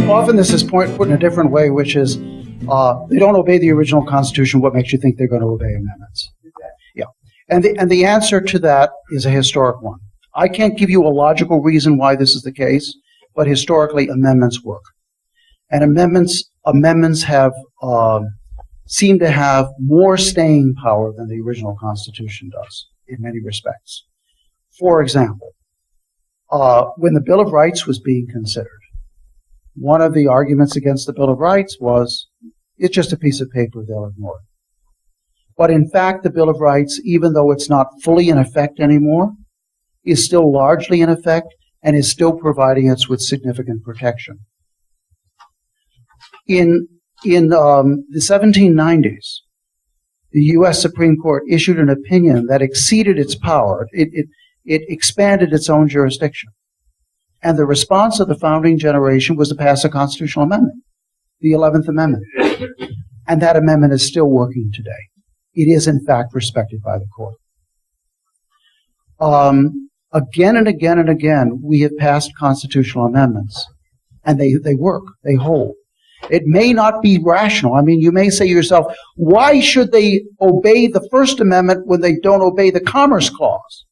Often this is put in a different way, which is they don't obey the original Constitution. What makes you think they're going to obey amendments? Yeah, and the answer to that is a historic one. I can't give you a logical reason why this is the case, but historically amendments work, and amendments have seem to have more staying power than the original Constitution does in many respects. For example, when the Bill of Rights was being considered, one of the arguments against the Bill of Rights was, it's just a piece of paper, they'll ignore it. But in fact, the Bill of Rights, even though it's not fully in effect anymore, is still largely in effect and is still providing us with significant protection. In the 1790s, the U.S. Supreme Court issued an opinion that exceeded its power. It expanded its own jurisdiction. And the response of the founding generation was to pass a constitutional amendment, the 11th Amendment. And that amendment is still working today. It is, in fact, respected by the court. Again and again and again, we have passed constitutional amendments, and they work, they hold. It may not be rational. I mean, you may say to yourself, why should they obey the First Amendment when they don't obey the Commerce Clause?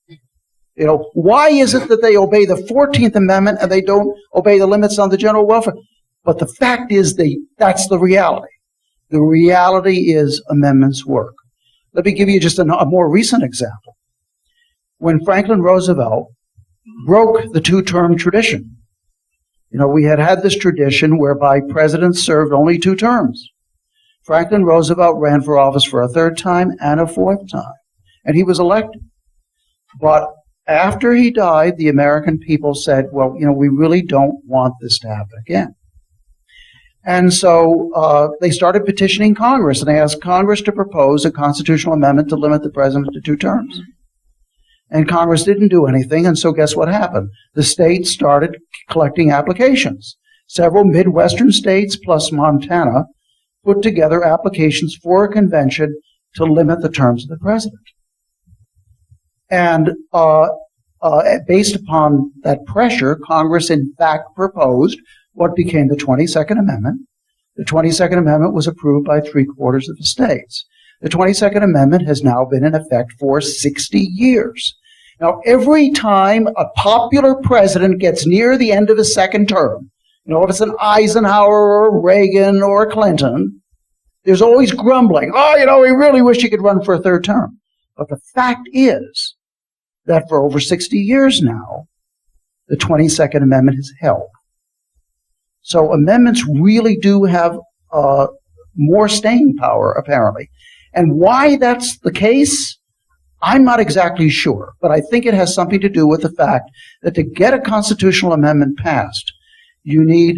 You know, why is it that they obey the 14th Amendment and they don't obey the limits on the general welfare? But the fact is that's the reality. The reality is amendments work. Let me give you just a more recent example. When Franklin Roosevelt broke the two-term tradition, you know, we had this tradition whereby presidents served only 2 terms. Franklin Roosevelt ran for office for a 3rd time and a 4th time, and he was elected. But after he died, the American people said, well, you know, we really don't want this to happen again. And so they started petitioning Congress, and they asked Congress to propose a constitutional amendment to limit the president to 2 terms. And Congress didn't do anything, and so guess what happened? The states started collecting applications. Several Midwestern states, plus Montana, put together applications for a convention to limit the terms of the president. And based upon that pressure, Congress in fact proposed what became the 22nd Amendment. The 22nd Amendment was approved by 3/4 of the states. The 22nd Amendment has now been in effect for 60 years. Now, every time a popular president gets near the end of his 2nd term, you know, if it's an Eisenhower or a Reagan or a Clinton, there's always grumbling. Oh, you know, we really wish he could run for a 3rd term. But the fact is that for over 60 years now, the 22nd Amendment has held. So amendments really do have more staying power, apparently. And why that's the case, I'm not exactly sure. But I think it has something to do with the fact that to get a constitutional amendment passed, you need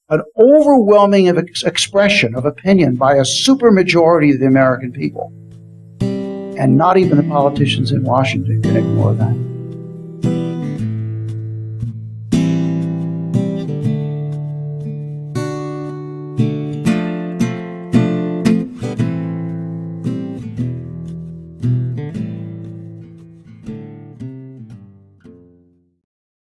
an overwhelming expression of opinion by a supermajority of the American people. And not even the politicians in Washington can ignore that.